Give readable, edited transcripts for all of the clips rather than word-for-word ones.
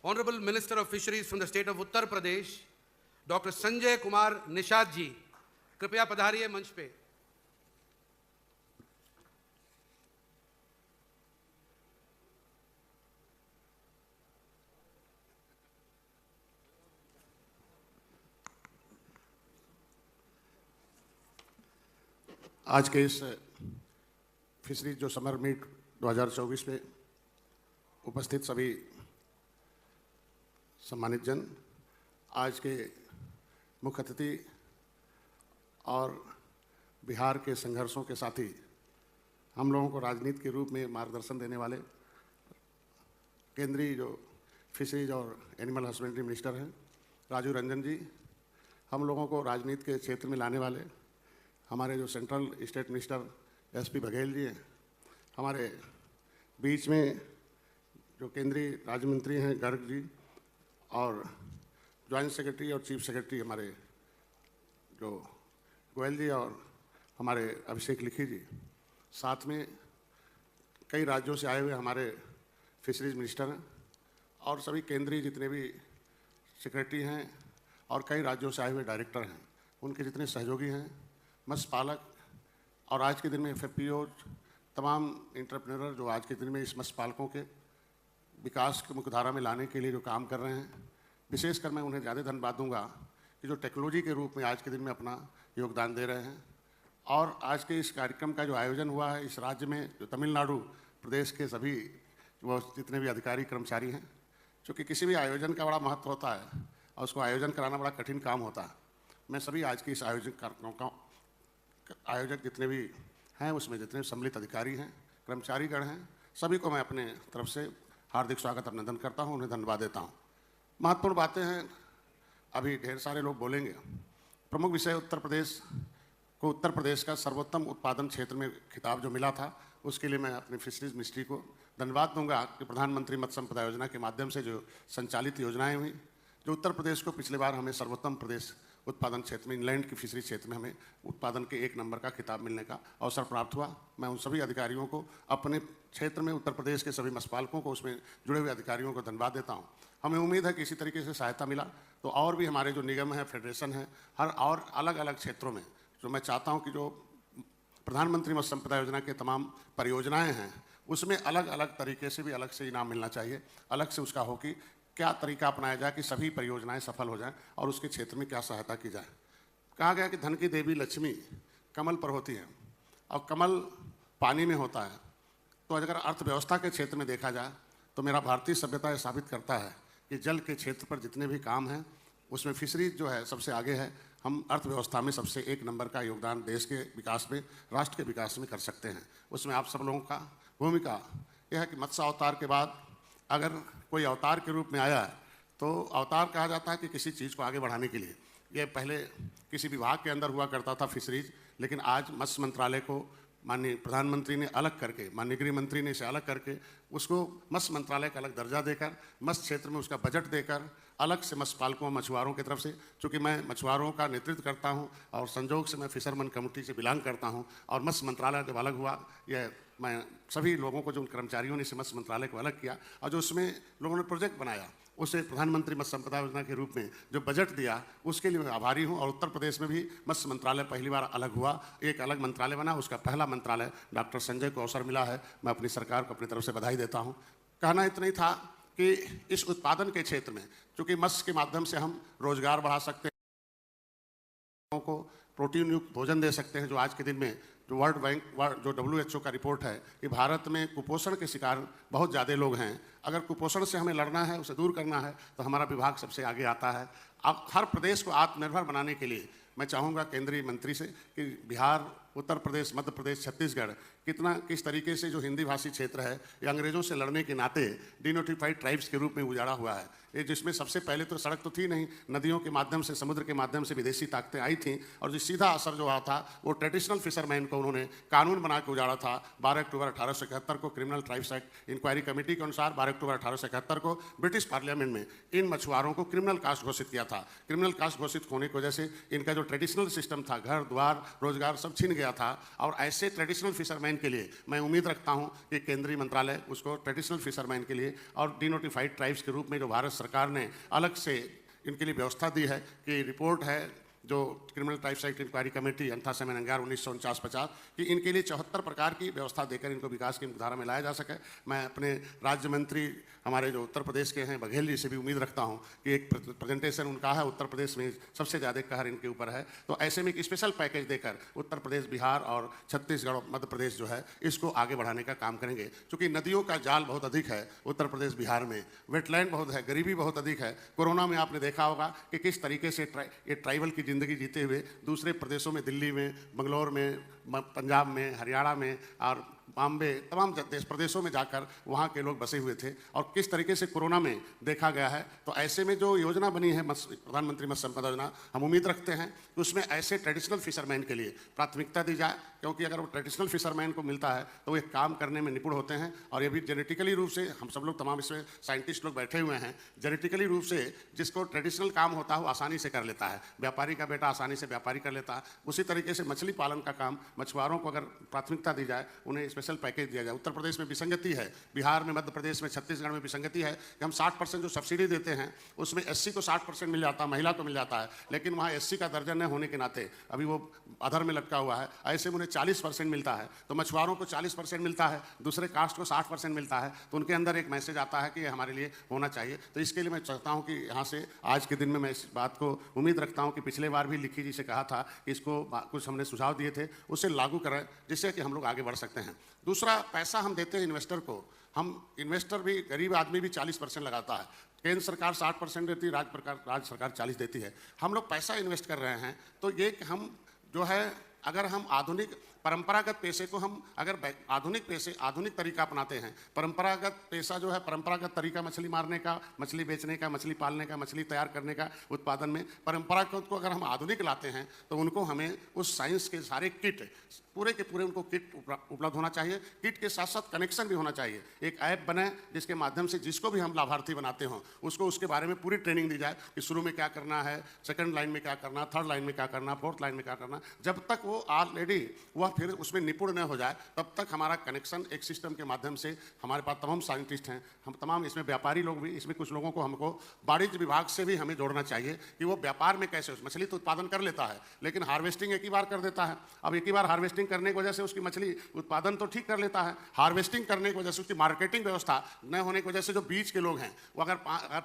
Honorable Minister of Fisheries from the state of Uttar Pradesh, Dr. Sanjay Kumar Nishad जी, कृपया पधारिए मंच पे। आज के इस फिशरीज जो समर मीट 2024 में उपस्थित सभी सम्मानित जन, आज के मुख्य अतिथि और बिहार के संघर्षों के साथी, हम लोगों को राजनीति के रूप में मार्गदर्शन देने वाले केंद्रीय जो फिशरीज और एनिमल हस्बेंड्री मिनिस्टर हैं राजीव रंजन जी, हम लोगों को राजनीति के क्षेत्र में लाने वाले हमारे जो central state minister SP Baghel ji हैं, हमारे बीच में जो केंद्रीय राज्य मंत्री हैं गर्ग जी, और जॉइंट सेक्रेटरी और चीफ सेक्रेटरी हमारे जो गोयल जी, और हमारे अभिषेक लिखी जी, साथ में कई राज्यों से आए हुए हमारे फिशरीज मिनिस्टर हैं और सभी केंद्रीय जितने भी सेक्रेटरी हैं और कई राज्यों से आए हुए डायरेक्टर हैं, उनके जितने सहयोगी हैं, मत्स्य पालक और आज के दिन में FFPO, तमाम इंटरप्रेन्योर जो आज के दिन में इस मत्स्य पालकों के विकास की मुख्यधारा में लाने के लिए जो काम कर रहे हैं, विशेषकर मैं उन्हें ज़्यादा धन्यवाद दूंगा कि जो टेक्नोलॉजी के रूप में आज के दिन में अपना योगदान दे रहे हैं। और आज के इस कार्यक्रम का जो आयोजन हुआ है इस राज्य में, जो तमिलनाडु प्रदेश के सभी वो जितने भी अधिकारी कर्मचारी हैं, चूँकि किसी भी आयोजन का बड़ा महत्व होता है और उसको आयोजन कराना बड़ा कठिन काम होता है। मैं सभी आज के इस आयोजक जितने भी हैं उसमें जितने सम्मिलित अधिकारी हैं, कर्मचारीगण हैं, सभी को मैं अपने तरफ से हार्दिक स्वागत अभिनंदन करता हूं, उन्हें धन्यवाद देता हूं। महत्वपूर्ण बातें हैं, अभी ढेर सारे लोग बोलेंगे। प्रमुख विषय उत्तर प्रदेश का सर्वोत्तम उत्पादन क्षेत्र में खिताब जो मिला था, उसके लिए मैं अपने फिशरीज मिनिस्ट्री को धन्यवाद दूंगा कि प्रधानमंत्री मत्स्य संपदा योजना के माध्यम से जो संचालित योजनाएँ हुई, जो उत्तर प्रदेश को पिछले बार हमें सर्वोत्तम प्रदेश उत्पादन क्षेत्र में, इनलैंड की फिशरी क्षेत्र में हमें उत्पादन के 1 नंबर का खिताब मिलने का अवसर प्राप्त हुआ। मैं उन सभी अधिकारियों को, अपने क्षेत्र में उत्तर प्रदेश के सभी मत्स्य पालकों को, उसमें जुड़े हुए अधिकारियों को धन्यवाद देता हूं। हमें उम्मीद है कि इसी तरीके से सहायता मिला तो और भी हमारे जो निगम है, फेडरेशन है, हर और अलग अलग क्षेत्रों में जो मैं चाहता हूँ कि जो प्रधानमंत्री मत्स्य संपदा योजना के तमाम परियोजनाएँ हैं उसमें अलग अलग तरीके से भी अलग से इनाम मिलना चाहिए, अलग से उसका हो कि क्या तरीका अपनाया जाए कि सभी परियोजनाएं सफल हो जाएं और उसके क्षेत्र में क्या सहायता की जाए। कहा गया कि धन की देवी लक्ष्मी कमल पर होती है और कमल पानी में होता है। तो अगर अर्थव्यवस्था के क्षेत्र में देखा जाए तो मेरा भारतीय सभ्यता यह साबित करता है कि जल के क्षेत्र पर जितने भी काम हैं उसमें फिशरीज जो है सबसे आगे है। हम अर्थव्यवस्था में सबसे 1 नंबर का योगदान देश के विकास में, राष्ट्र के विकास में कर सकते हैं। उसमें आप सब लोगों का भूमिका यह है कि मत्स्य अवतार के बाद अगर कोई अवतार के रूप में आया है तो अवतार कहा जाता है कि किसी चीज़ को आगे बढ़ाने के लिए। ये पहले किसी विभाग के अंदर हुआ करता था फिशरीज, लेकिन आज मत्स्य मंत्रालय को माननीय प्रधानमंत्री ने अलग करके, माननीय गृह मंत्री ने इसे अलग करके उसको मत्स्य मंत्रालय का अलग दर्जा देकर, मत्स्य क्षेत्र में उसका बजट देकर अलग से मत्स्य पालकों, मछुआरों की तरफ से, चूँकि मैं मछुआरों का नेतृत्व करता हूँ और संजोग से मैं फिशरमैन कमेटी से बिलोंग करता हूँ और मत्स्य मंत्रालय जब अलग हुआ, यह मैं सभी लोगों को, जो उन कर्मचारियों ने इसे मत्स्य मंत्रालय को अलग किया और जो उसमें लोगों ने प्रोजेक्ट बनाया, उसे प्रधानमंत्री मत्स्य संपदा योजना के रूप में जो बजट दिया, उसके लिए मैं आभारी हूं। और उत्तर प्रदेश में भी मत्स्य मंत्रालय पहली बार अलग हुआ, एक अलग मंत्रालय बना, उसका पहला मंत्रालय डॉक्टर संजय को अवसर मिला है। मैं अपनी सरकार को अपनी तरफ से बधाई देता हूं। कहना इतना ही था कि इस उत्पादन के क्षेत्र में, चूँकि मत्स्य के माध्यम से हम रोजगार बढ़ा सकते हैं, को प्रोटीन युक्त भोजन दे सकते हैं। जो आज के दिन में जो वर्ल्ड बैंक, जो WHO का रिपोर्ट है कि भारत में कुपोषण के शिकार बहुत ज़्यादा लोग हैं। अगर कुपोषण से हमें लड़ना है, उसे दूर करना है, तो हमारा विभाग सबसे आगे आता है। अब हर प्रदेश को आत्मनिर्भर बनाने के लिए मैं चाहूँगा केंद्रीय मंत्री से कि बिहार, उत्तर प्रदेश, मध्य प्रदेश, छत्तीसगढ़ किस तरीके से जो हिंदी भाषी क्षेत्र है ये अंग्रेज़ों से लड़ने के नाते डिनोटिफाइड ट्राइब्स के रूप में उजाड़ा हुआ है। ये जिसमें सबसे पहले तो सड़क तो थी नहीं, नदियों के माध्यम से, समुद्र के माध्यम से विदेशी ताकतें आई थीं और जो सीधा असर जो हुआ था वो ट्रेडिशनल फिशरमैन को उन्होंने कानून बना के उजाड़ा था। 12 अक्टूबर 1871 को criminal tribes act inquiry committee के अनुसार 12 अक्टूबर 1871 को ब्रिटिश पार्लियामेंट में इन मछुआरों को क्रिमिनल कास्ट घोषित किया था। क्रिमिनल कास्ट घोषित होने की वजह से इनका जो ट्रेडिशनल सिस्टम था, घर द्वार रोजगार सब छिन गया गया था। और ऐसे ट्रेडिशनल फिशरमैन के लिए मैं उम्मीद रखता हूं कि केंद्रीय मंत्रालय उसको ट्रेडिशनल फिशरमैन के लिए और डिनोटिफाइड ट्राइब्स के रूप में जो भारत सरकार ने अलग से इनके लिए व्यवस्था दी है कि रिपोर्ट है जो criminal tribes act inquiry committee अंथा सेमेनंगार 1949-50 कि इनके लिए 74 प्रकार की व्यवस्था देकर इनको विकास की मुख्यधारा में लाया जा सके। मैं अपने राज्य मंत्री हमारे जो उत्तर प्रदेश के हैं बघेल जी से भी उम्मीद रखता हूं कि एक प्रेजेंटेशन उनका है, उत्तर प्रदेश में सबसे ज़्यादा कहर इनके ऊपर है, तो ऐसे में एक स्पेशल पैकेज देकर उत्तर प्रदेश, बिहार और छत्तीसगढ़ और मध्य प्रदेश जो है इसको आगे बढ़ाने का काम करेंगे। क्योंकि नदियों का जाल बहुत अधिक है उत्तर प्रदेश बिहार में, वेटलैंड बहुत है, गरीबी बहुत अधिक है। कोरोना में आपने देखा होगा कि किस तरीके से ये ट्राइबल की ज़िंदगी जीते हुए दूसरे प्रदेशों में, दिल्ली में, बंगलोर में, पंजाब में, हरियाणा में और बॉम्बे, तमाम देश प्रदेशों में जाकर वहाँ के लोग बसे हुए थे और किस तरीके से कोरोना में देखा गया है। तो ऐसे में जो योजना बनी है प्रधानमंत्री मत्स्य संपदा योजना, हम उम्मीद रखते हैं कि उसमें ऐसे ट्रेडिशनल फिशरमैन के लिए प्राथमिकता दी जाए, क्योंकि अगर वो ट्रेडिशनल फिशरमैन को मिलता है तो वो एक काम करने में निपुण होते हैं। और ये भी जेनेटिकली रूप से हम सब लोग तमाम इसमें साइंटिस्ट लोग बैठे हुए हैं, जेनेटिकली रूप से जिसको ट्रेडिशनल काम होता है वो आसानी से कर लेता है। व्यापारी का बेटा आसानी से व्यापारी कर लेता है। उसी तरीके से मछली पालन का काम मछुआरों को अगर प्राथमिकता दी जाए, उन्हें स्पेशल पैकेज दिया जाए। उत्तर प्रदेश में विसंगति है, बिहार में, मध्य प्रदेश में, छत्तीसगढ़ में विसंगति है कि हम 60% जो सब्सिडी देते हैं उसमें एससी को 60% मिल जाता है, महिला को मिल जाता है, लेकिन वहाँ एससी का दर्जा न होने के नाते अभी वो अधर में लटका हुआ है। ऐसे में उन्हें 40% मिलता है, तो मछुआरों को 40% मिलता है, दूसरे कास्ट को 60% मिलता है। तो उनके अंदर एक मैसेज आता है कि ये हमारे लिए होना चाहिए। तो इसके लिए मैं चाहता हूँ कि यहाँ से आज के दिन में मैं इस बात को उम्मीद रखता हूँ कि पिछले बार भी लिखी जी से कहा था कि इसको कुछ हमने सुझाव दिए थे, उसे लागू करें जिससे कि हम लोग आगे बढ़ सकते हैं। दूसरा, पैसा हम देते हैं इन्वेस्टर को, हम इन्वेस्टर भी, गरीब आदमी भी 40% लगाता है। केंद्र सरकार 60% देती है, राज्य सरकार 40 देती है। हम लोग पैसा इन्वेस्ट कर रहे हैं, तो ये हम जो है, अगर हम आधुनिक परंपरागत पेशे को हम अगर आधुनिक तरीका अपनाते हैं, परंपरागत पेशा जो है, परंपरागत तरीका मछली मारने का, मछली बेचने का, मछली पालने का, मछली तैयार करने का, उत्पादन में परंपरागत को अगर हम आधुनिक लाते हैं तो उनको हमें उस साइंस के सारे किट, पूरे के पूरे उनको किट उपलब्ध होना चाहिए। किट के साथ साथ कनेक्शन भी होना चाहिए। एक ऐप बने जिसके माध्यम से जिसको भी हम लाभार्थी बनाते हों उसको उसके बारे में पूरी ट्रेनिंग दी जाए कि शुरू में क्या करना है, सेकंड लाइन में क्या करना, थर्ड लाइन में क्या करना, फोर्थ लाइन में क्या करना। जब तक वो ऑलरेडी वह फिर उसमें निपुण न हो जाए तब तक हमारा कनेक्शन एक सिस्टम के माध्यम से, हमारे पास तमाम साइंटिस्ट हैं, हम तमाम इसमें व्यापारी लोग भी, इसमें कुछ लोगों को हमको वाणिज्य विभाग से भी हमें जोड़ना चाहिए कि वो व्यापार में कैसे, मछली तो उत्पादन कर लेता है लेकिन हार्वेस्टिंग एक ही बार कर देता है। अब एक ही बार हार्वेस्टिंग करने की वजह से उसकी मछली उत्पादन तो ठीक कर लेता है, हार्वेस्टिंग करने की वजह से उसकी मार्केटिंग व्यवस्था न होने की वजह से जो बीच के लोग हैं वो अगर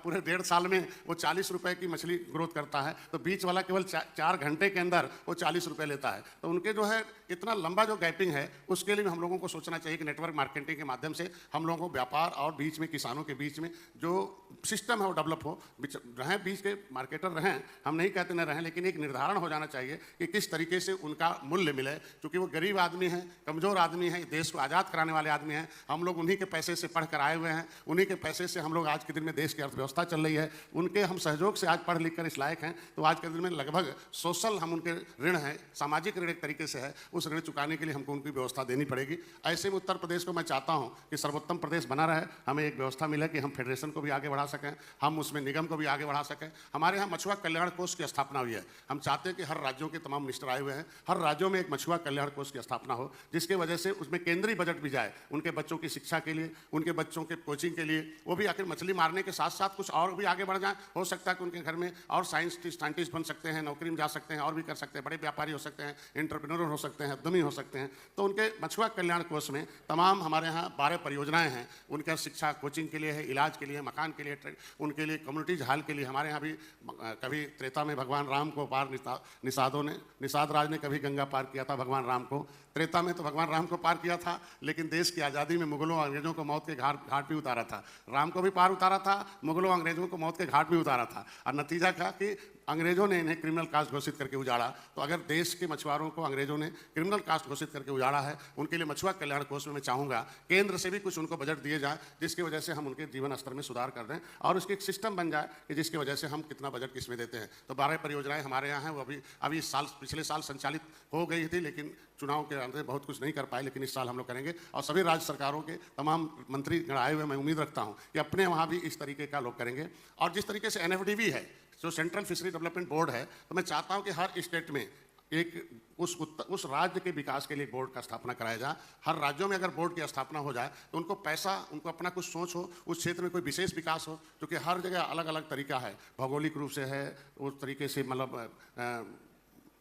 पूरे 1.5 साल में वो 40 रुपए की मछली ग्रोथ करता है तो बीच वाला केवल 4 घंटे के अंदर वो 40 रुपए लेता है। तो उनके जो है इतना लंबा जो गैपिंग है उसके लिए हम लोगों को सोचना चाहिए कि नेटवर्क मार्केटिंग के माध्यम से हम लोगों को व्यापार और बीच में किसानों के बीच में जो सिस्टम है वो डेवलप हो, रहें बीच के मार्केटर रहें, हम नहीं कहते न रहें, लेकिन एक निर्धारण हो जाना चाहिए कि किस तरीके से उनका मूल्य मिले। क्योंकि वो गरीब आदमी हैं, कमज़ोर आदमी हैं, देश को आज़ाद कराने वाले आदमी हैं, हम लोग उन्हीं के पैसे से पढ़ कर आए हुए हैं, उन्हीं के पैसे से हम लोग आज के दिन में देश की अर्थव्यवस्था चल रही है, उनके हम सहयोग से आज पढ़ लिख कर इस लायक हैं। तो आज के दिन में लगभग सोशल हम उनके ऋण हैं, सामाजिक ऋण एक तरीके से है, उस ऋण चुकाने के लिए हमको उनकी व्यवस्था देनी पड़ेगी। ऐसे में उत्तर प्रदेश को मैं चाहता हूँ कि सर्वोत्तम प्रदेश बना रहे, हमें एक व्यवस्था मिले कि हम फेडरेशन को भी आगे बढ़ा सकें, हम उसमें निगम को भी आगे बढ़ा सकें। हमारे यहाँ मछुआ कल्याण कोष की स्थापना हुई है, हम चाहते हैं कि हर राज्यों के तमाम मिनिस्टर आए हुए हैं, हर राज्यों में एक मछुआ कल्याण कोष की स्थापना हो, जिसके वजह से उसमें केंद्रीय बजट भी जाए उनके बच्चों की शिक्षा के लिए, उनके बच्चों के कोचिंग के लिए। वो भी आखिर मछली मारने के साथ साथ कुछ और भी आगे बढ़ जाए, हो सकता है कि उनके घर में और साइंटिस्ट बन सकते हैं, नौकरी में जा सकते हैं, और भी कर सकते हैं, बड़े व्यापारी हो सकते हैं, एंटरप्रेन्योर हो सकते हैं, उद्यमी हो सकते हैं। तो उनके मछुआ कल्याण कोष में तमाम हमारे यहाँ 12 परियोजनाएं हैं, उनका शिक्षा कोचिंग के लिए है, इलाज के लिए, मकान के लिए, उनके लिए कम्युनिटीज हॉल के लिए। हमारे यहाँ भी कभी त्रेता में भगवान राम को पार निषाद राज ने कभी गंगा पार किया था भगवान राम को, त्रेता में तो भगवान राम को पार किया था, लेकिन देश की आज़ादी में मुगलों अंग्रेजों को मौत के घाट भी उतारा था। राम को भी पार उतारा था, मुगलों अंग्रेजों को मौत के घाट भी उतारा था, और नतीजा था कि अंग्रेजों ने इन्हें क्रिमिनल कास्ट घोषित करके उजाड़ा। तो अगर देश के मछुआरों को अंग्रेजों ने क्रिमिनल कास्ट घोषित करके उजाड़ा है, उनके लिए मछुआ कल्याण कोष में मैं चाहूँगा केंद्र से भी कुछ उनको बजट दिए जाए, जिसकी वजह से हम उनके जीवन स्तर में सुधार कर दें और उसकी एक सिस्टम बन जाए कि जिसकी वजह से हम कितना बजट किसमें देते हैं। तो 12 परियोजनाएं हमारे यहाँ हैं, वो अभी इस साल, पिछले साल संचालित हो गई थी, लेकिन चुनाव के अंदर बहुत कुछ नहीं कर पाए, लेकिन इस साल हम लोग करेंगे। और सभी राज्य सरकारों के तमाम मंत्री आए हुए, मैं उम्मीद रखता हूँ कि अपने वहाँ भी इस तरीके का लोग करेंगे। और जिस तरीके से NFDB है, जो सेंट्रल फिशरी डेवलपमेंट बोर्ड है, तो मैं चाहता हूँ कि हर स्टेट में उस राज्य के विकास के लिए बोर्ड का स्थापना कराया जाए। हर राज्यों में अगर बोर्ड की स्थापना हो जाए तो उनको पैसा, उनको अपना कुछ सोच हो, उस क्षेत्र में कोई विशेष विकास हो, जो कि हर जगह अलग अलग तरीका है, भौगोलिक रूप से है, उस तरीके से मतलब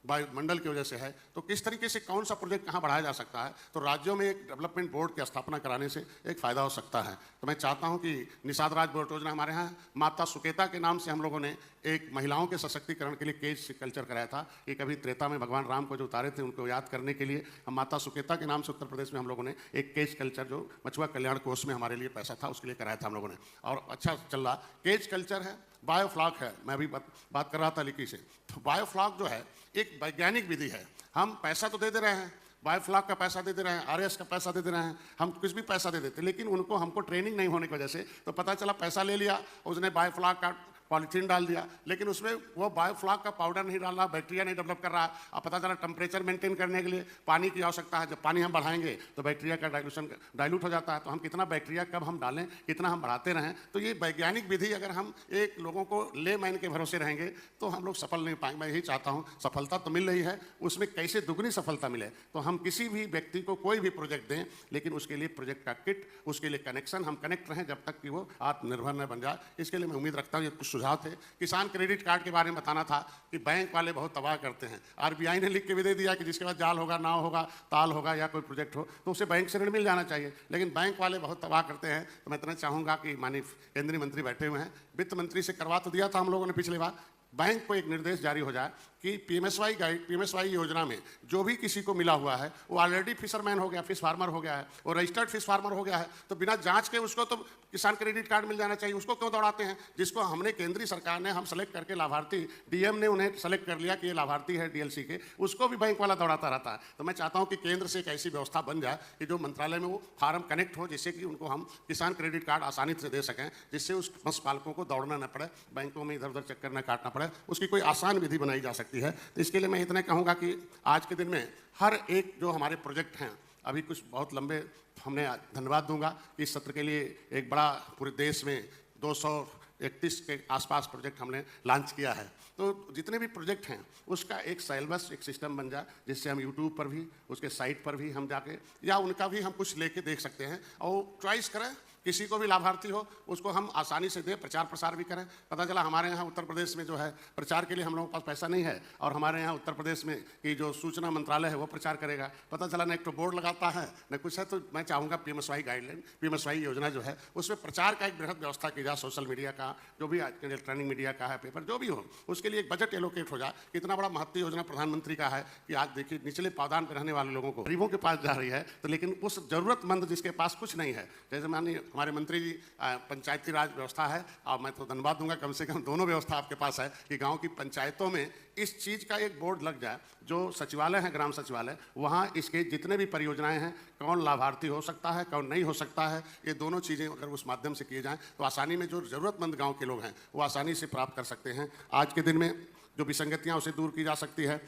वायुमंडल की वजह से है, तो किस तरीके से कौन सा प्रोजेक्ट कहाँ बढ़ाया जा सकता है, तो राज्यों में एक डेवलपमेंट बोर्ड की स्थापना कराने से एक फ़ायदा हो सकता है। तो मैं चाहता हूँ कि निषाद राज बोर्ड योजना हमारे यहाँ माता सुकेता के नाम से हम लोगों ने एक महिलाओं के सशक्तिकरण के लिए केज कल्चर कराया था कि कभी त्रेता में भगवान राम को जो उतारे थे उनको याद करने के लिए हम माता सुकेता के नाम से उत्तर प्रदेश में हम लोगों ने एक केज कल्चर, जो मछुआ कल्याण कोष में हमारे लिए पैसा था, उसके लिए कराया था हम लोगों ने, और अच्छा चल रहा। केज कल्चर है, बायोफ्लॉक है, मैं अभी बात कर रहा था लिकी से। तो बायोफ्लॉक जो है एक वैज्ञानिक विधि है। हम पैसा तो दे रहे हैं, बायोफ्लॉक का पैसा दे रहे हैं, आरएस का पैसा दे रहे हैं, हम कुछ भी पैसा दे देते, लेकिन हमको ट्रेनिंग नहीं होने की वजह से तो पता चला पैसा ले लिया, उसने बायोफ्लॉक का पॉलीथीन डाल दिया, लेकिन उसमें वो बायोफ्लॉक का पाउडर नहीं डाल रहा, बैक्टीरिया नहीं डेवलप कर रहा। अब पता चला टेम्परेचर मेंटेन करने के लिए पानी की आवश्यकता है, जब पानी हम बढ़ाएंगे तो बैक्टीरिया का डाइल्यूट हो जाता है। तो हम कितना बैक्टीरिया कब हम डालें, कितना हम बढ़ाते रहें, तो ये वैज्ञानिक विधि अगर हम एक लोगों को ले मैन के भरोसे रहेंगे तो हम लोग सफल नहीं पाएंगे। मैं यही चाहता हूँ, सफलता तो मिल रही है, उसमें कैसे दुगनी सफलता मिले। तो हम किसी भी व्यक्ति को कोई भी प्रोजेक्ट दें, लेकिन उसके लिए प्रोजेक्ट का किट, उसके लिए कनेक्शन, हम कनेक्ट रहें जब तक कि वो आत्मनिर्भर न बन जाए। इसके लिए मैं उम्मीद रखता हूँ, ये कुछ सुझाव थे। किसान क्रेडिट कार्ड के बारे में बताना था कि बैंक वाले बहुत तबाह करते हैं। आरबीआई ने लिख के भी दे दिया कि जिसके पास जाल होगा, नाव होगा, ताल होगा या कोई प्रोजेक्ट हो तो उसे बैंक से ऋण मिल जाना चाहिए, लेकिन बैंक वाले बहुत तबाह करते हैं। तो मैं इतना चाहूँगा कि माननीय केंद्रीय मंत्री बैठे हुए हैं, वित्त मंत्री से करवा तो दिया था हम लोगों ने पिछली बार, बैंक को एक निर्देश जारी हो जाए कि पीएमएसवाई योजना में जो भी किसी को मिला हुआ है वो ऑलरेडी फिशरमैन हो गया, फिश फार्मर हो गया है, और रजिस्टर्ड फिश फार्मर हो गया है, तो बिना जांच के उसको तो किसान क्रेडिट कार्ड मिल जाना चाहिए। उसको क्यों दौड़ाते हैं? जिसको हमने, केंद्रीय सरकार ने हम सेलेक्ट करके लाभार्थी, डीएम ने उन्हें सेलेक्ट कर लिया कि ये लाभार्थी है डीएलसी के, उसको भी बैंक वाला दौड़ाता रहता है। तो मैं चाहता हूँ कि केंद्र से एक ऐसी व्यवस्था बन जाए कि जो मंत्रालय में वो फार्म कनेक्ट हो, जिससे कि उनको हम किसान क्रेडिट कार्ड आसानी से दे सकें, जिससे उस मत्स्य पालकों को दौड़ना न पड़े, बैंकों में इधर उधर चक्कर न काटना पड़े, उसकी कोई आसान विधि बनाई जा सकती है। तो इसके लिए मैं इतना कहूँगा कि आज के दिन में हर एक जो हमारे प्रोजेक्ट हैं, अभी कुछ बहुत लंबे, हमने धन्यवाद दूंगा इस सत्र के लिए, एक बड़ा पूरे देश में 231 के आसपास प्रोजेक्ट हमने लॉन्च किया है। तो जितने भी प्रोजेक्ट हैं उसका एक सिलेबस, एक सिस्टम बन जाए, जिससे हम यूट्यूब पर भी, उसके साइट पर भी हम जाके, या उनका भी हम कुछ लेके देख सकते हैं और चॉइस करें। किसी को भी लाभार्थी हो उसको हम आसानी से दें, प्रचार प्रसार भी करें। पता चला हमारे यहाँ उत्तर प्रदेश में जो है प्रचार के लिए हम लोगों के पास पैसा नहीं है, और हमारे यहाँ उत्तर प्रदेश में की जो सूचना मंत्रालय है वो प्रचार करेगा। पता चला न एक तो बोर्ड लगाता है न कुछ है। तो मैं चाहूँगा पीएमएसवाई गाइडलाइन, पीएमएसवाई योजना जो है उसमें प्रचार का एक बृहद व्यवस्था की जाए, सोशल मीडिया का, जो भी इलेक्ट्रॉनिक मीडिया का है, पेपर जो भी हो, उसके लिए एक बजट एलोकेट हो जाए। इतना बड़ा महत्व योजना प्रधानमंत्री का है कि आज देखिए निचले पावदान पर रहने वाले लोगों को, गरीबों के पास जा रही है, तो लेकिन उस जरूरतमंद जिसके पास कुछ नहीं है, जैसे माननीय हमारे मंत्री जी, पंचायती राज व्यवस्था है, और मैं तो धन्यवाद दूंगा कम से कम दोनों व्यवस्था आपके पास है कि गांव की पंचायतों में इस चीज़ का एक बोर्ड लग जाए, जो सचिवालय है, ग्राम सचिवालय, वहाँ इसके जितने भी परियोजनाएं हैं, कौन लाभार्थी हो सकता है, कौन नहीं हो सकता है, ये दोनों चीज़ें अगर उस माध्यम से किए जाएं तो आसानी में जो ज़रूरतमंद गाँव के लोग हैं वो आसानी से प्राप्त कर सकते हैं। आज के दिन में जो विसंगतियाँ उसे दूर की जा सकती है।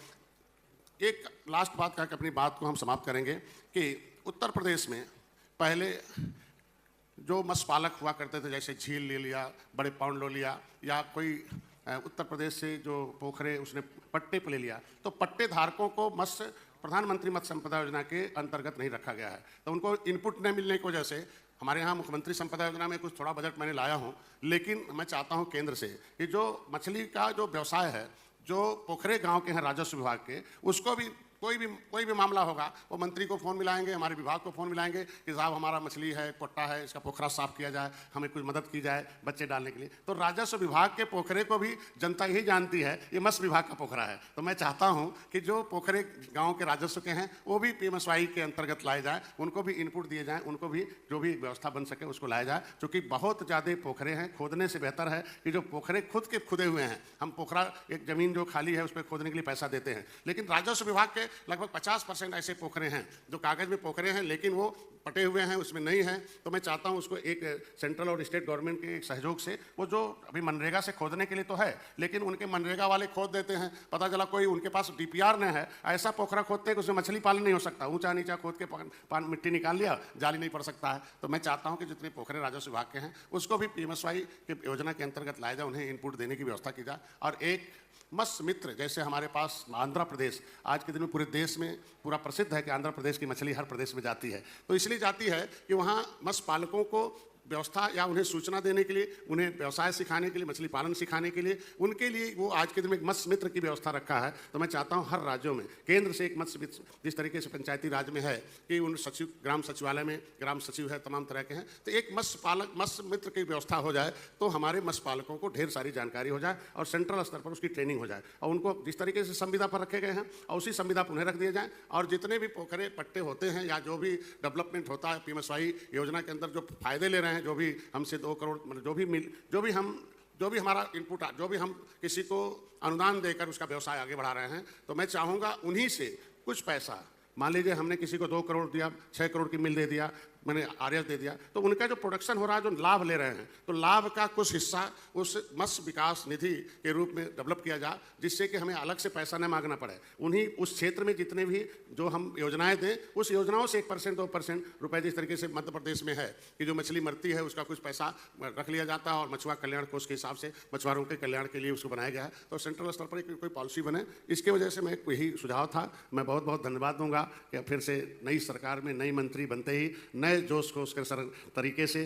एक लास्ट बात कह के अपनी बात को हम समाप्त करेंगे कि उत्तर प्रदेश में पहले जो मत्स्य पालक हुआ करते थे, जैसे झील ले लिया, बड़े पाउंड ले लिया, या कोई उत्तर प्रदेश से जो पोखरे उसने पट्टे पे ले लिया, तो पट्टे धारकों को मत्स्य प्रधानमंत्री मत्स्य संपदा योजना के अंतर्गत नहीं रखा गया है। तो उनको इनपुट न मिलने की वजह से हमारे यहाँ मुख्यमंत्री संपदा योजना में कुछ थोड़ा बजट मैंने लाया हूँ, लेकिन मैं चाहता हूँ केंद्र से कि जो मछली का जो व्यवसाय है, जो पोखरे गांव के हैं राजस्व विभाग के, उसको भी कोई भी मामला होगा वो मंत्री को फ़ोन मिलाएंगे, हमारे विभाग को फ़ोन मिलाएंगे कि साहब हमारा मछली है, कोट्टा है, इसका पोखरा साफ़ किया जाए, हमें कुछ मदद की जाए बच्चे डालने के लिए। तो राजस्व विभाग के पोखरे को भी जनता यही जानती है ये मत्स्य विभाग का पोखरा है। तो मैं चाहता हूँ कि जो पोखरे गाँव के राजस्व के हैं वो भी पीएमएसवाई के अंतर्गत लाए जाए, उनको भी इनपुट दिए जाएँ, उनको भी जो भी व्यवस्था बन सके उसको लाया जाए। क्योंकि बहुत ज़्यादा पोखरे हैं, खोदने से बेहतर है कि जो पोखरे खुद के खुदे हुए हैं, हम पोखरा एक ज़मीन जो खाली है उस पर खोदने के लिए पैसा देते हैं, लेकिन राजस्व विभाग के लगभग 50% ऐसे पोखरे हैं जो कागज़ में पोखरे हैं लेकिन वो पटे हुए हैं, उसमें नहीं है। तो मैं चाहता हूं उसको एक सेंट्रल और स्टेट गवर्नमेंट के एक सहयोग से, वो जो अभी मनरेगा से खोदने के लिए तो है लेकिन उनके मनरेगा वाले खोद देते हैं, पता चला कोई उनके पास डीपीआर नहीं है, ऐसा पोखरा खोदते हैं कि उसमें मछली पालन नहीं हो सकता, ऊंचा नीचा खोद के मिट्टी निकाल लिया, जाली नहीं पड़ सकता है। तो मैं चाहता हूँ कि जितने पोखरे राजस्व विभाग के हैं उसको भी PMSY के योजना के अंतर्गत लाया जाए, उन्हें इनपुट देने की व्यवस्था की जाए। और एक मत्स्य मित्र जैसे हमारे पास आंध्र प्रदेश आज के दिन में पूरे देश में पूरा प्रसिद्ध है कि आंध्र प्रदेश की मछली हर प्रदेश में जाती है, तो इसलिए जाती है कि वहाँ मत्स्य पालकों को व्यवस्था या उन्हें सूचना देने के लिए, उन्हें व्यवसाय सिखाने के लिए, मछली पालन सिखाने के लिए, उनके लिए वो आज के दिन में एक मत्स्य मित्र की व्यवस्था रखा है। तो मैं चाहता हूँ हर राज्यों में केंद्र से एक मत्स्य मित्र, जिस तरीके से पंचायती राज में है कि उन सचिव, ग्राम सचिवालय में ग्राम सचिव है, तमाम तरह के हैं, तो एक मत्स्य मित्र की व्यवस्था हो जाए तो हमारे मत्स्य पालकों को ढेर सारी जानकारी हो जाए और सेंट्रल स्तर पर उसकी ट्रेनिंग हो जाए और उनको जिस तरीके से संविदा पर रखे गए हैं और उसी संविदा पर उन्हें रख दिया जाए। और जितने भी पोखरे पट्टे होते हैं या जो भी डेवलपमेंट होता है PMSY योजना के अंदर जो फायदे ले रहे हैं, जो भी हमसे 2 करोड़ मतलब जो भी हमारा इनपुट, जो भी हम किसी को अनुदान देकर उसका व्यवसाय आगे बढ़ा रहे हैं, तो मैं चाहूँगा उन्हीं से कुछ पैसा, मान लीजिए हमने किसी को 2 करोड़ दिया, 6 करोड़ की मिल दे दिया, मैंने आर्यस दे दिया, तो उनका जो प्रोडक्शन हो रहा है, जो लाभ ले रहे हैं, तो लाभ का कुछ हिस्सा उस मत्स्य विकास निधि के रूप में डेवलप किया जाए, जिससे कि हमें अलग से पैसा न मांगना पड़े। उन्हीं उस क्षेत्र में जितने भी जो हम योजनाएं दें, उस योजनाओं से 1% 2% रुपए, जिस तरीके से मध्य प्रदेश में है कि जो मछली मरती है उसका कुछ पैसा रख लिया जाता है और मछुआ कल्याण कोष के हिसाब से मछुआरों के कल्याण के लिए उसको बनाया गया है। तो सेंट्रल स्तर पर कोई पॉलिसी बने, इसकी वजह से मैं यही सुझाव था। मैं बहुत बहुत धन्यवाद दूंगा कि फिर से नई सरकार में नई मंत्री बनते ही नए जोश को उसके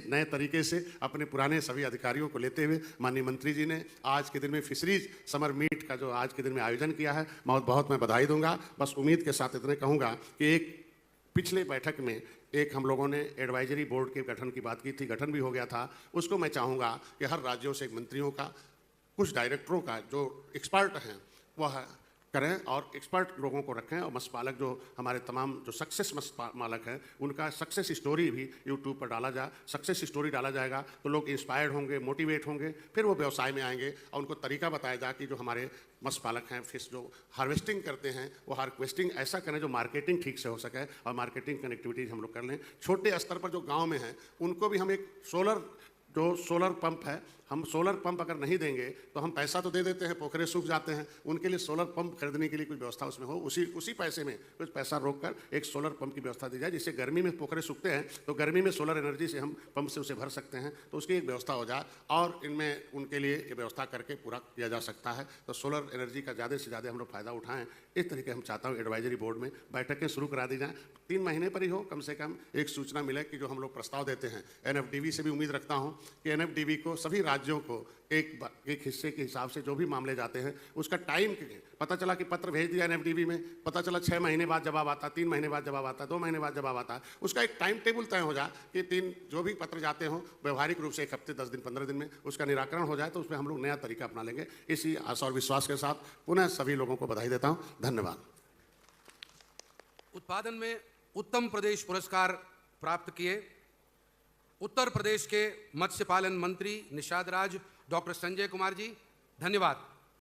नए तरीके से अपने पुराने सभी अधिकारियों को लेते हुए माननीय मंत्री जी ने आज के दिन में फिशरीज समर मीट का जो आज के दिन में आयोजन किया है, बहुत बहुत मैं बधाई दूंगा। बस उम्मीद के साथ इतने कहूँगा कि एक पिछले बैठक में एक हम लोगों ने एडवाइजरी बोर्ड के गठन की बात की थी, गठन भी हो गया था, उसको मैं चाहूँगा कि हर राज्यों से मंत्रियों का, कुछ डायरेक्टरों का जो एक्सपर्ट हैं वह करें और एक्सपर्ट लोगों को रखें और मत्स्य पालक जो हमारे तमाम जो सक्सेस मत्स्य पालक हैं उनका सक्सेस स्टोरी भी यूट्यूब पर डाला जाए। सक्सेस स्टोरी डाला जाएगा तो लोग इंस्पायर्ड होंगे, मोटिवेट होंगे, फिर वो व्यवसाय में आएंगे और उनको तरीका बताया जाए कि जो हमारे मत्स्य पालक हैं, फिश जो हार्वेस्टिंग करते हैं, वो हार्वेस्टिंग ऐसा करें जो मार्केटिंग ठीक से हो सके और मार्केटिंग कनेक्टिविटीज हम लोग कर लें। छोटे स्तर पर जो गाँव में हैं उनको भी हम एक सोलर पंप है, हम सोलर पंप अगर नहीं देंगे तो हम पैसा तो दे देते हैं, पोखरे सूख जाते हैं, उनके लिए सोलर पंप खरीदने के लिए कोई व्यवस्था उसमें हो, उसी पैसे में कुछ पैसा रोककर एक सोलर पंप की व्यवस्था दी जाए, जिससे गर्मी में पोखरे सूखते हैं तो गर्मी में सोलर एनर्जी से हम पंप से उसे भर सकते हैं, तो उसकी एक व्यवस्था हो जाए और इनमें उनके लिए ये व्यवस्था करके पूरा किया जा सकता है। तो सोलर एनर्जी का ज़्यादा से ज़्यादा हम लोग फ़ायदा उठाएँ, इस तरीके हम चाहता हूँ एडवाइजरी बोर्ड में बैठकें शुरू करा दी जाएँ, 3 महीने पर ही हो, कम से कम एक सूचना मिले कि जो हम लोग प्रस्ताव देते हैं NFDB से भी उम्मीद रखता हूँ कि NFDB को सभी राज्यों को एक हिस्से के हिसाब से जो भी मामले जाते हैं उसका टाइम, पता चला कि पत्र भेज दिया NFDB में, पता चला 6 महीने बाद जवाब आता, 3 महीने बाद जवाब आता, 2 महीने बाद जवाब आता, उसका एक टाइम टेबल तय हो जाए कि 3 जो भी पत्र जाते हों व्यवहारिक रूप से 1 हफ्ते 10 दिन 15 दिन में उसका निराकरण हो जाए, तो उसमें हम लोग नया तरीका अपना लेंगे। इसी आशा और विश्वास के साथ पुनः सभी लोगों को बधाई देता हूँ। धन्यवाद। उत्पादन में उत्तम प्रदेश पुरस्कार प्राप्त किए उत्तर प्रदेश के मत्स्य पालन मंत्री निषाद राज डॉक्टर संजय कुमार जी, धन्यवाद।